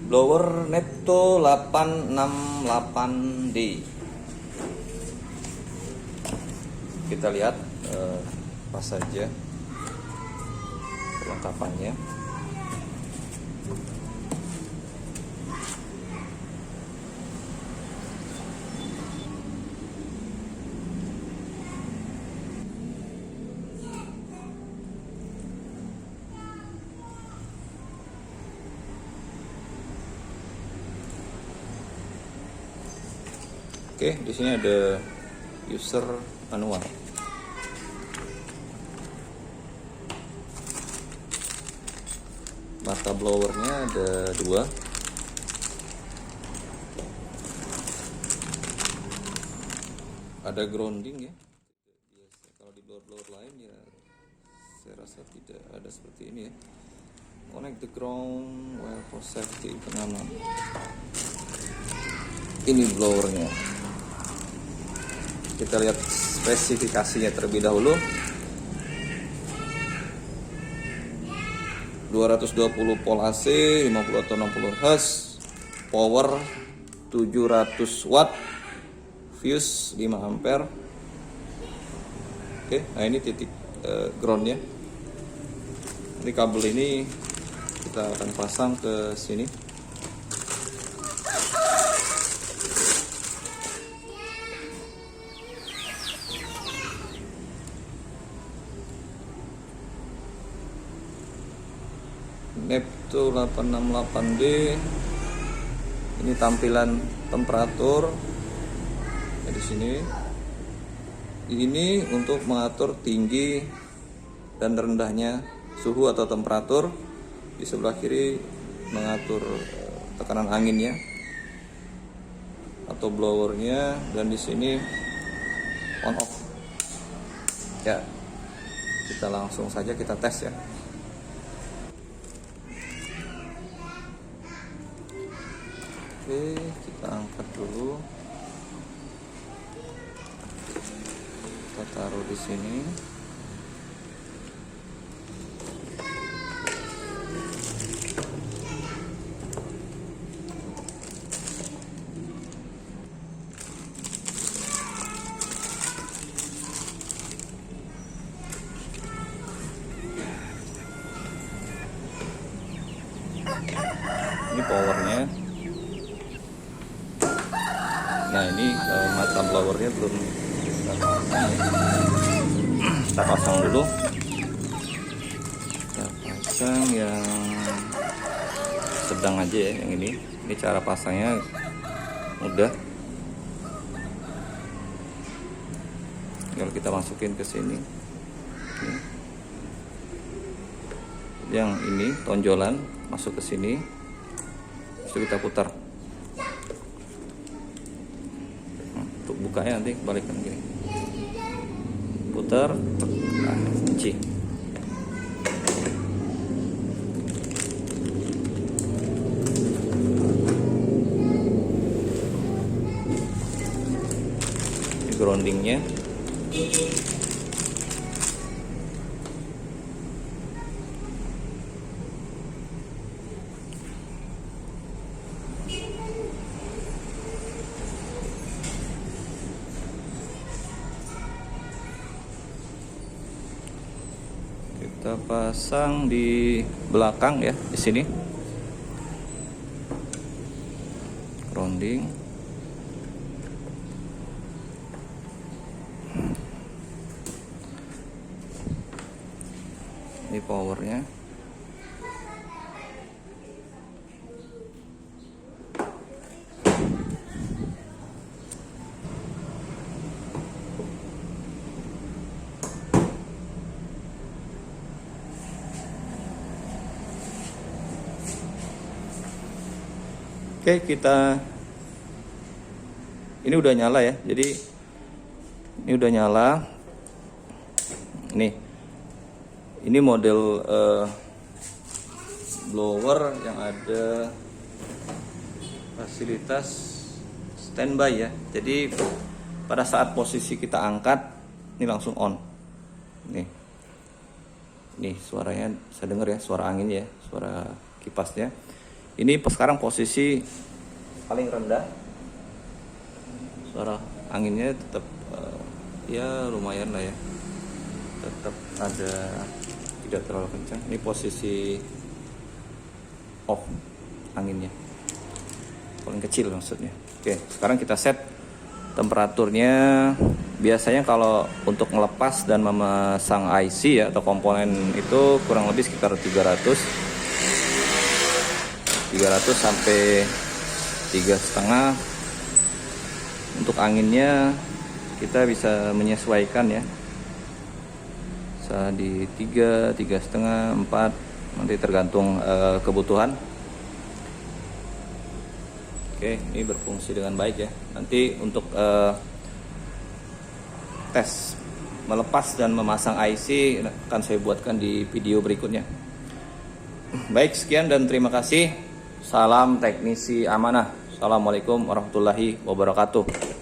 Blower Nepto 868D. Kita lihat apa saja perlengkapannya. Oke, di sini ada user manual. Mata blowernya ada dua. Ada grounding ya. Biasa kalau di blower lain ya saya rasa tidak ada seperti ini ya. Connect the ground wire for safety pengaman. Ini blowernya. Kita lihat spesifikasinya terlebih dahulu. 220 volt AC, 50 atau 60 Hz, power 700 watt, fuse 5 ampere. Oke, nah ini titik groundnya. Ini kabel ini kita akan pasang ke sini. Nepto 868D. Ini tampilan temperatur di sini. Ini untuk mengatur tinggi dan rendahnya suhu atau temperatur. Di sebelah kiri mengatur tekanan anginnya atau blowernya, dan di sini on off. Ya, kita langsung saja kita tes ya. Oke, kita angkat dulu. Kita taruh di sini. Ini powernya. Nah, ini mata blowernya belum kita pasang dulu. Kita pasang yang sedang aja ya, yang ini. Ini cara pasangnya mudah. Kalau kita masukin ke sini, yang ini tonjolan masuk ke sini, terus kita putar. Untuk bukanya nanti balikkan gini, putar, kunci. Groundingnya. Kita pasang di belakang ya, di sini. Grounding. Ini powernya. Oke, ini udah nyala ya. Jadi ini udah nyala. Ini model blower yang ada fasilitas standby ya. Jadi pada saat posisi kita angkat, ini langsung on. Nih suaranya bisa denger ya, suara angin ya, suara kipasnya. Ini sekarang posisi paling rendah. Suara anginnya tetap ya lumayan lah ya, tetap ada, tidak terlalu kencang. Ini posisi off anginnya, paling kecil maksudnya. Oke, sekarang kita set temperaturnya. Biasanya kalau untuk melepas dan memasang IC ya atau komponen itu kurang lebih sekitar 300 sampai 3,5. Untuk anginnya kita bisa menyesuaikan ya, bisa di 3, 3,5, 4, nanti tergantung kebutuhan. Oke, ini berfungsi dengan baik ya. Nanti untuk tes melepas dan memasang IC akan saya buatkan di video berikutnya. Baik, sekian dan terima kasih. Salam teknisi amanah. Assalamualaikum warahmatullahi wabarakatuh.